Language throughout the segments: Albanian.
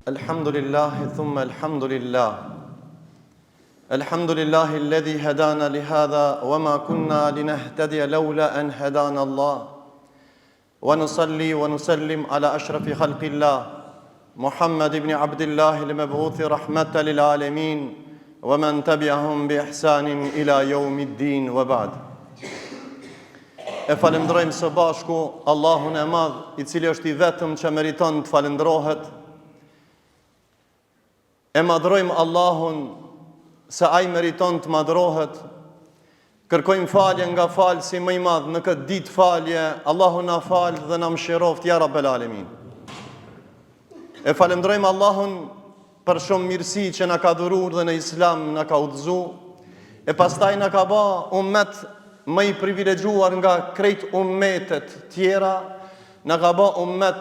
الحمد لله ثم الحمد لله الحمد لله الذي هدانا لهذا وما كنا لنهتدي لولا أن هدانا الله ونصلي ونسلم على أشرف خلق الله محمد بن عبد الله المبعوث رحمة للعالمين ومن تبعهم بإحسان إلى يوم الدين وبعد. E falendrojmë së bashku Allahun e Madh, I cili është I vetëm që meriton të falendrohet. E madhrojmë Allahun se ai meriton të madhrohet. Kërkojmë falje nga falësi më I madh në këtë ditë falje. Allahu na fal dhe na mëshiroft ya Rabbel Alamin. E falendrojmë Allahun për shumë mirësi që na ka dhuruar dhe në Islam na ka udhëzu. E pastaj na ka bë ummet më I privilegjuar nga krejt ummetet tjera, na ka bë ummet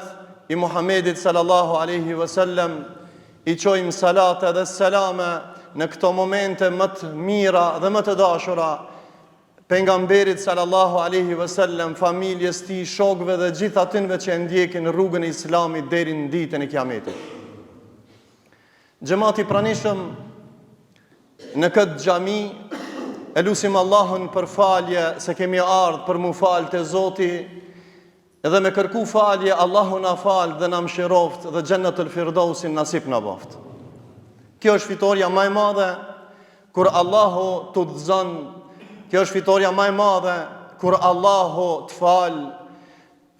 I Muhamedit sallallahu alaihi wasallam. I qojmë salate dhe selame në këto momente më të mira dhe më të dashura pejgamberit sallallahu alaihi wasallam, familjes tij, shokëve dhe gjithë atyre që ndjekin rrugën e Islamit deri në ditën e Kiametit. Xhamati pranishëm në këtë xhami e lutim Allahun për falje se kemi ardhur për mu falë te Zoti, edhe me kërku falje Allahu na fal dhe na mëshiroft dhe Xhennetul Firdausin nasip na baft. Kjo është fitoria më e madhe kur Allahu të udhëzon. Kjo është fitoria më e madhe kur Allahu të fal.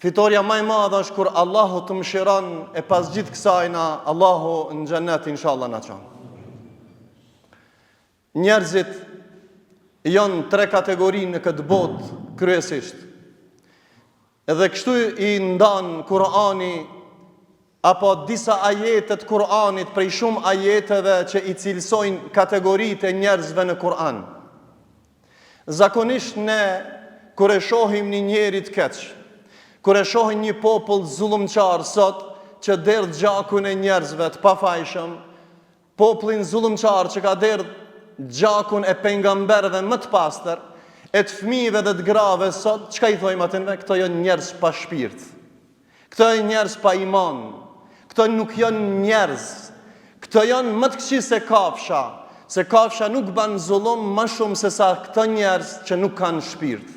Fitoria më e madhe është kur Allahu të mëshiron e pas gjithë kësajna Allahu në xhennet inshallah na çon. Njerëzit janë tre kategori në këtë botë kryesisht. Edhe kështu I ndan Kurani apo disa ajetet Kur'anit prej shumë ajeteve që I cilësojnë kategoritë e njerëzve në Kur'an. Zakonisht ne kur e shohim një njeri të keq, kur e shohim një popull zullumçar sot që derdh gjakun e njerëzve të pafajshëm, popullin zullumçar që ka derdh gjakun e pejgamberëve më të pastër, e të fëmijëve dhe të grave sot, çka I thojmë atyre? Këto janë njerëz pa shpirt. Këto janë njerëz pa iman. Këto nuk janë njerëz. Këto janë më të këqij se kafsha. Se kafsha nuk bën zullum më shumë se sa këto njerëz që nuk kanë shpirt.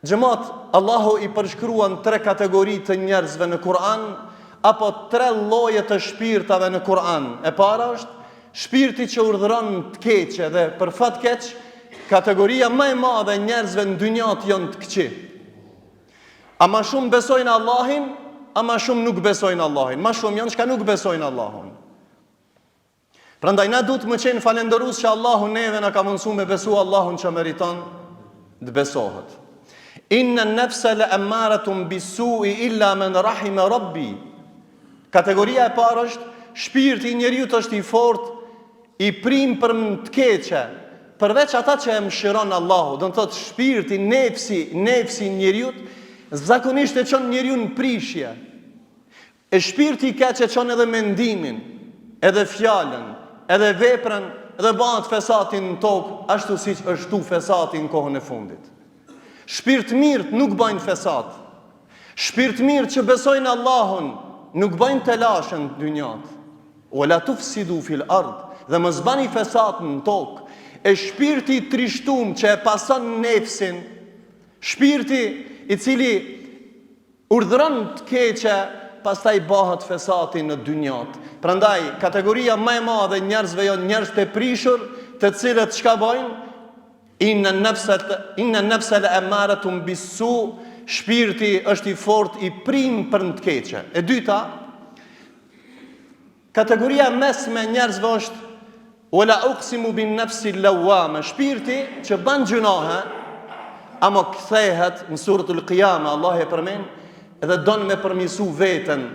Xhamat, Allahu I përshkruan tre kategori të njerëzve në Kur'an, apo tre lloje të shpirtave në Kur'an. E para është shpirti që urdhëron të keqe dhe për fat keq, kategoria më e madhe e njerëzve në dynjat janë të këqij. A ma shumë besojnë Allahin, a ma shumë nuk besojnë Allahin. Ma shumë janë që nuk besojnë Allahun. Prandaj na duhet më qenë falendërues që Allahu neve na ka mundsuar me besu Allahun që meriton të besohet. Inna an-nafsa la'ammaratun bis-su'i illa man rahima rabbi. Kategoria e parë është shpirti I njeriu është I fortë, I prim për të keqe, përveç ata që e mëshiron Allahu. Do të thotë shpirti, nefsi njeriu zakonisht e çon njeriu në prishje. E shpirti I keq e çon edhe mendimin, edhe fjalën, edhe veprën, edhe bëhet fesatin në tokë, ashtu siç është tu fesati në kohën e fundit. Shpirt mirë nuk bëjnë fesat. Shpirt mirë që besojnë Allahun nuk bëjnë telashën në dynjat. Wala tufsidu fil ard, dhe mos bani fesat në tokë. E shpirti I trishtum që e pason nefsin, shpirti I cili urdhëron të keqe, pastaj bëhet fesati në dynjat. Prandaj kategoria më e madhe e njerëzve janë njerëz të prishur, të cilët çka bëjnë? Inna an-nafsa la'ammaratun bis-su', shpirti është I fortë, I prim për të keqe. E dyta, kategoria mesme e njerëzve është wala uqsimu bin-nafsi al-lawwama, shpirti që bën gjunohe, ama kthehet në suratul Qiyama, Allah e përmend edhe don me përmirësu veten,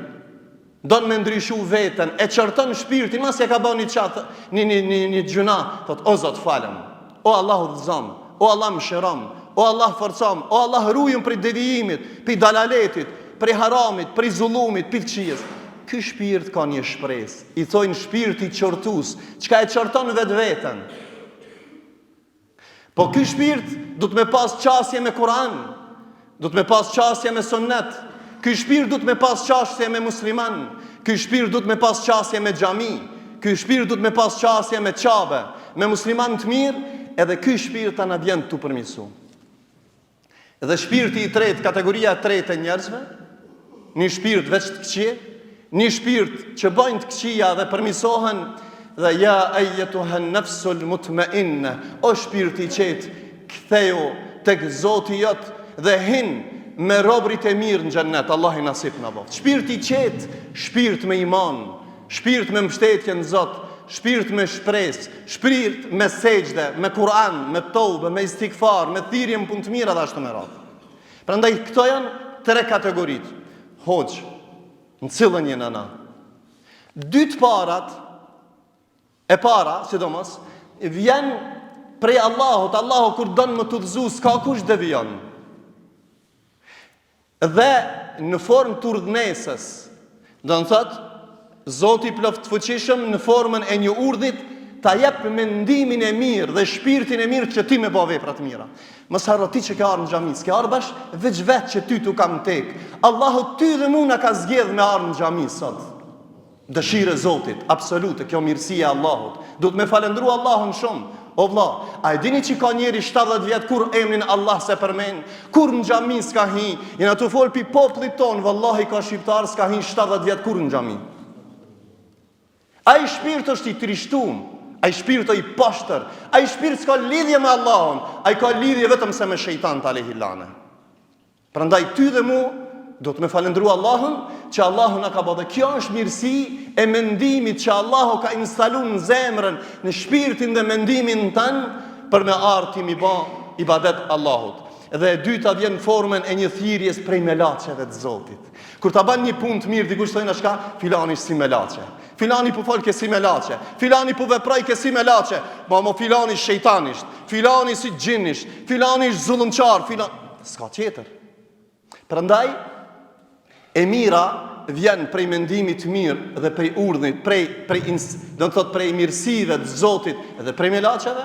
don me ndryshu veten, e çorton shpirtin, mos e ka bën një gjuna, thot o Zot falem, o Allah udhëzom, o Allah mëshirom, o Allah forcom, o Allah ruajm prej devijimit, prej dalaletit, prej haramit, prej zullumit, prej këqijës. Ky shpirt ka një shpresë. I thojnë shpirti qortus, çka e çorton vetveten. Po ky shpirt do të me pas qasje me Kur'an, do të me pas qasje me sunnet, Ky shpirt do të me pas çështje me musliman. ky shpirt duhet me pas qasje me xhami, ky shpirt duhet me pas qasje me qabe, me musliman të mirë, edhe ky shpirt ta na vjen tu përmirësu. Edhe shpirti i tretë, kategoria e tretë e njerëzve, një shpirt veç të këqij, një shpirt që bëjnë të këqija dhe përmirësohen, dhe ja ayyatuhan nafsul mutma'inna, o shpirti i qetë, ktheu tek Zoti jot dhe hin me robrit e mirë në xhennet. Allah i nasip na bof. Shpirti i qetë, shpirt me iman, shpirt me mbështetje në Zot, shpirt me shpresë, shpirt me sejdë, me Kur'an, me tobe, me istighfar, me thirrje në punë të mira dhe ashtu me radhë. Prandaj këto janë tre kategoritë. Hoxh, në cilën jena na? Dy të parat, e para, sidomos, vjen prej Allahut. Allahu kur don më të udhëzu, s'ka kush devijon. Dhe në formë të urdhnesës, do të thotë, Zoti i plot fuqishëm në formën e një urdhit ta jep mendimin e mirë dhe shpirtin e mirë që ti me bëj vepra të mira. Mos harro ti që ke ardhur në xhami, s'ke ardhur bash veç vetë që ty tu kam tek. Allahu ty dhe mua na ka zgjedh me ardhur në xhami sot. Dëshirë e Zotit, absolute, kjo mirësia e Allahut. Duhet me falendru Allahun shumë. O vlla, a e dini që ka njeri 70 vjet kur emrin Allah se përmend, kur në xhami s'ka hi, jena të fol pi popullit ton, vallahi ka shqiptar s'ka hi 70 vjet kur në xhami. Ai shpirt është i trishtuar, ai shpirt është i poshtër, ai shpirt s'ka lidhje me Allahun, ai ka lidhje vetëm se me shejtan alayhi lane. Prandaj ty dhe mu do të me falendru Allahun që Allahu na ka bërë. Kjo është mirësi e mendimit që Allahu ka instaluar në zemrën, në shpirtin dhe mendimin tan për me ardhi mi bë ibadet Allahut. Dhe e dyta vjen në formën e një thirrjes prej melaçeve të Zotit. Kur ta bën një punë të mirë, dikush thonë shka, filani është si melaçe. Filani po fol ke si melaçe. Filani po veproj ke si melaçe. Mo filani shejtanisht, filani si xhinisht, filani është zullumçar, s'ka tjetër. Prandaj e mira vjen prej mendimit të mirë dhe prej urdhnit, do të thotë prej mirësive të Zotit dhe prej melaçeve,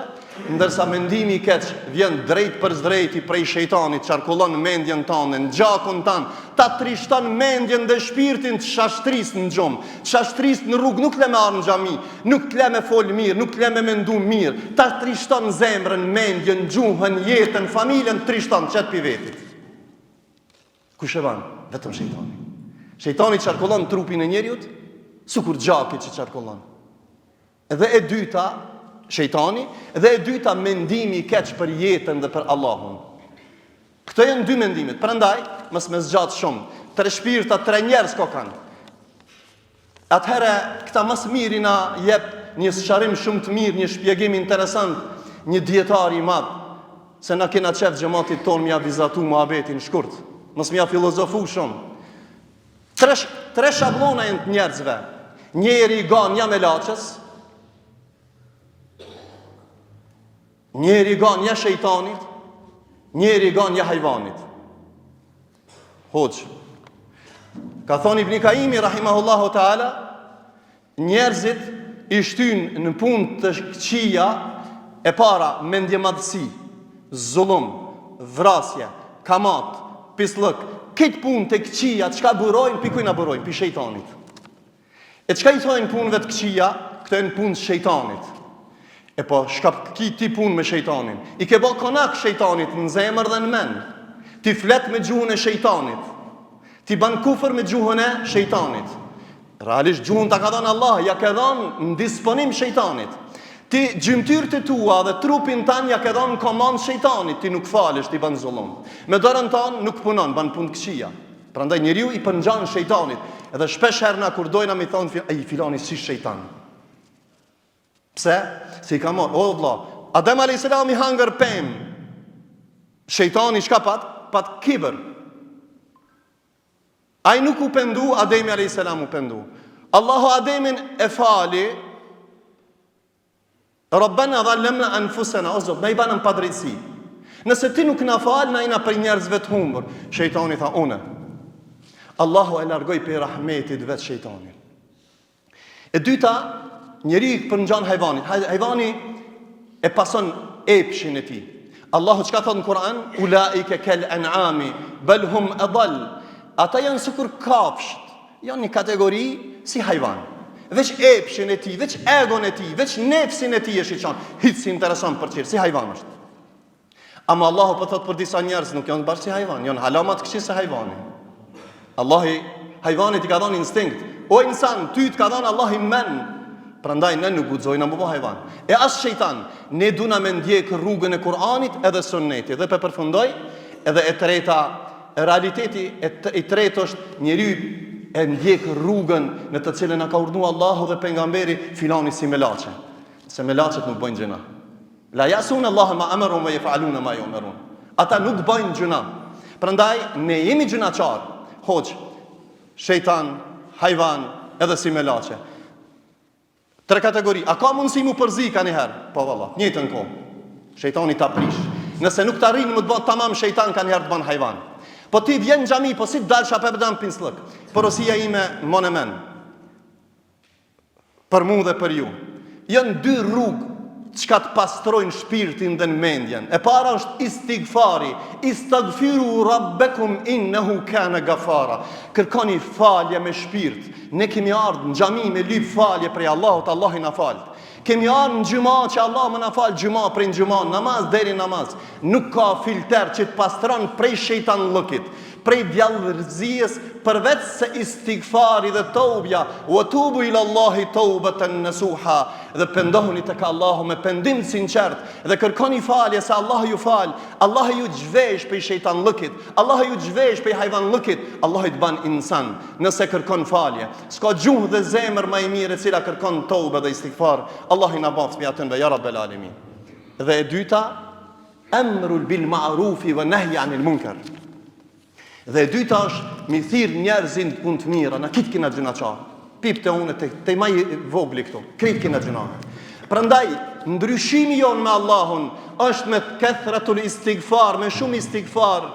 ndërsa mendimi i keq vjen drejt për drejti prej shejtanit, çarkullon mendjen tonë, në gjakun tan, ta trishton mendjen dhe shpirtin të shashtris në xhum, shashtris në rrugë, nuk le me ardh në xhami, nuk le me fol mirë, nuk le me mendu mirë, ta trishton zemrën, mendjen, gjuhën, jetën, familjen, trishton çet pi vetit. Kush e ban? Vetëm shejtani. Shejtani çarkullon trupin e njeriut, sikur gjaki që çarkullon. Edhe e dyta, shejtani, dhe e dyta mendimi i keq për jetën dhe për Allahun. Këto janë dy mendimet. Prandaj, mos më zgjat shumë. Tre shpirta, tre njerëz ko kanë. Atëherë, këta më së miri na jep një sqarim shumë të mirë, një shpjegim interesant, një dietar i madh, se na kena qef xhamatit ton mja vizatu muhabetin shkurt. Mos mja filozofu shumë. Tre shablona janë të njerëzve. Njeri i gan ja melaçës, njeri i gan ja shejtanit, njeri i gan ja hajvanit. Hoxh, ka thonë Ibn Kaimi rahimahullahu taala, njerëzit i shtyn në punë të këqija e para mendjemadhësi, zullum, vrasje, kamat, pislëk, këtë punë të këqija, çka burojnë, pi kujna burojnë, pi shejtanit. E çka i thojnë punëve të këqija, këto janë punë të shejtanit. E po, shka ki ti punë me shejtanin. I ke bë konak shejtanit në zemër dhe në mend. Ti flet me gjuhën e shejtanit. Ti ban kufër me gjuhën e shejtanit. Realisht gjuhën ta ka dhënë Allah, ja ka dhënë në disponim shejtanit. Ti gjymtyrët e tua dhe trupin tan ja ka dhënë komand shejtanit, ti nuk falesh, ti ban zullum. Me dorën tan nuk punon, ban punë të këqija. Prandaj njeriu i përngjan shejtanit. Edhe shpesh herë na kur dojna mi thonë, ai filani si shejtan. Pse? Se i ka marrë, o vlla, Adem a.s. i hangër pem. Shejtani çka pat? Pat kibër. Ai nuk u pendu, Ademi a.s. u pendu. Allahu Ademin e fali. Rabbana dhallamna anfusana, o Zot, na i banëm padrejtësi. Nëse ti nuk na fal, na jena për njerëzve të humbur. Shejtani tha, une. Allahu e largoi për rahmetit vetë shejtanin. E dyta, njeri i përngjan hajvanit. Hajvani e pason epshin e tij. Allahu çka thot në Kur'an? Ulaike kal an'ami bal hum adall. Ata janë sikur kafshët. Janë një kategori si hajvan. Veç epshin e ti, veç egon e ti, veç nefsin e ti e shiqan. Hitë si interesant për qirë, si hajvan është. Ama Allahu për thot për disa njerëz nuk janë bashkë si hajvan, janë halamat këshin se hajvani. Allahi, hajvanit i ka dhënë instinkt. O insan, ty të ka dhënë Allahi men. Prandaj ne nuk guxojna më bëj hajvan. E as shejtan, ne duna me ndjek rrugën e Kur'anit edhe sunnetit. Dhe pe përfundoj, edhe e treta, realiteti i tretë është njeriu e ndjek rrugën në të cilën na ka urdhëruar Allahu dhe pejgamberi, filani si melaçe. Se melaçet nuk bëjnë gjëna. La yasun Allah ma amaru wa yaf'aluna ma yu'marun. Ata nuk bëjnë gjëna. Prandaj ne jemi gjënaçar. Hoç, shejtan, hajvan, edhe si melaçe. Tre kategori. A ka mundësi mu përzi ka njëherë? Po valla, njëtën kohë. Shejtani ta prish. Nëse nuk të arrinë më të bënë tamam, shejtan ka njëherë të bënë hajvan. Po ti vjen në xhami, po si të dalë shapë përdam pinslëk. Porosia ime mon e men. Për mu dhe për ju. Jënë dy rrugë çka të pastrojnë shpirtin dhe në mendjen. E para është istighfari. Istaghfiru rabbekum innehu kana gafara. Kërkoni falje me shpirt. Ne kemi ardhur në xhami me lyp falje prej Allahut, Allahu na fal. Kemi ardhur në xhumë që Allah më na fal xhumë prej xhumë, namaz deri namaz. Nuk ka filter që të pastron prej shejtanllëkit, prej djallërzijës, përveç se istighfari dhe toubja, wa tubu ila Allahi taubatan nasuha, dhe pendohuni tek Allahu me pendim sinqert dhe kërkoni falje se Allahu ju fal. Allahu ju zhvesh prej shejtanllëkit, Allahu ju zhvesh prej hajvanllëkit, Allahu i të ban insan nëse kërkon falje. S'ka gjuhë dhe zemër më e mirë e cila kërkon toubë dhe istighfar. Allahu i na bëft me atën ve ya rabbel alamin. Dhe e dyta, amrul bil ma'rufi wa nahyi anil munkar. Dhe e dyta është mi thirr njerëzin të punë të mira, na kit kena gjënaçar. Pip të unë te maj vogli këtu, krit kena gjënaçar. Prandaj ndryshimi jon me Allahun është me kathratul istighfar, me shumë istighfar.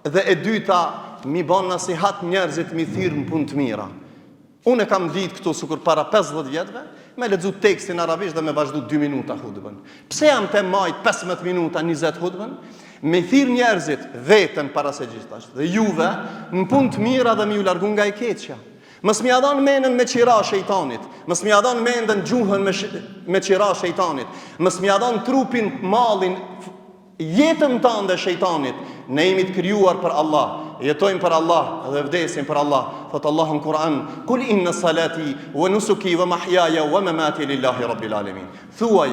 Dhe e dyta, mi bën nasihat njerëzit mi thirr në punë të mira. Unë kam ditë këtu sikur para 50 vjetëve, me lexu tekstin arabisht dhe me vazhdu 2 minuta hutbën. Pse jam të majt 15 minuta 20 hutbën? Me thirr njerëzit veten para se gjithashtu dhe juve në punë të mira dhe mi u largu nga e keqja. Mos më ia mendën me qira shejtanit, mos më ia mendën gjuhën me qira shejtanit, mos më ia trupin, mallin, jetën tënde shejtanit. Ne jemi të krijuar për Allah, jetojmë për Allah dhe vdesim për Allah. Thot Allahu në Kur'an: "Kul inna salati wa nusuki wa mahyaya wa mamati lillahi rabbil alamin." Thuaj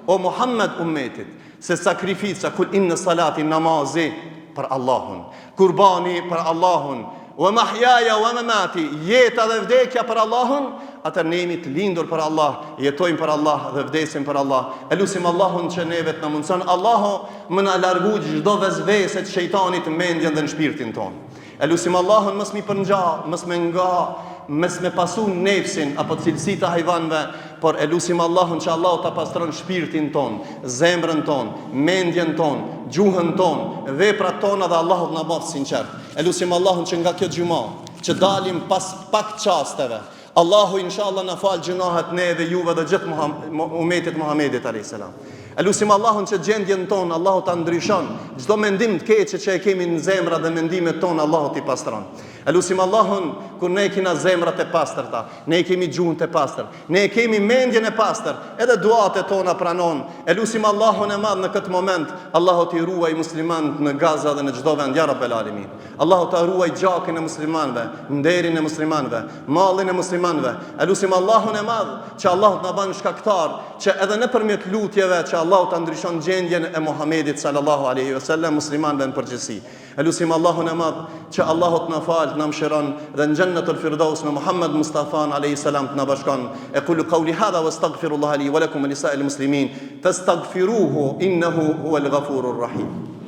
o Muhammed ummetit se sakrifica, kul inna salati, namazi për Allahun, kurbani për Allahun, wa mahyaya wa mamati, jeta dhe vdekja për Allahun. Atër ne jemi të lindur për Allah, jetojmë për Allah dhe vdesim për Allah. E lusim Allahun që neve të na mundson Allahu më na largu çdo vezvese të shejtanit në mendjen dhe në shpirtin ton. E lusim Allahun mos mi përngja, mos me pasu nefsin apo cilësitë të hajvanëve, por e lusim Allahun që Allahu ta pastron shpirtin ton, zemrën ton, mendjen ton, gjuhën ton, veprat tona dhe Allahu na bëf sinqert. E lusim Allahun që nga kjo xhumë që dalim pas pak çasteve, Allahu inshallah na fal gjunahet ne dhe juve dhe gjithë umetit Muhamedit alayhis salam. E lusim Allahun që gjendjen tonë Allahu ta ndryshon, çdo mendim të keq që e kemi në zemra dhe mendimet tona Allahu t'i pastron. E lusim Allahun kur ne kemi zemrat e pastërta, ne kemi gjuhën e pastër, ne kemi mendjen e pastër, edhe duat e tona pranon. E lusim Allahun e madh në këtë moment, Allahu t'i ruaj muslimanët në Gaza dhe në çdo vend, ya rabbel alamin. Allahu ta ruaj gjakën e muslimanëve, nderin e muslimanëve, mallin e muslimanëve. E lusim Allahun e madh që Allahu na bën shkaktar që edhe nëpërmjet lutjeve që Allahu ta ndryshon gjendjen e Muhamedit sallallahu alaihi wasallam, muslimanëve në përgjithësi. E lusim Allahun e madh që Allahu të na fal, të na mëshiron dhe në Jannatul Firdaus me Muhammed Mustafa alayhi salam të na bashkon. E qulu qawli hadha wastaghfirullaha li wa lakum wa lisa'il muslimin fastaghfiruhu innahu huwal ghafurur rahim.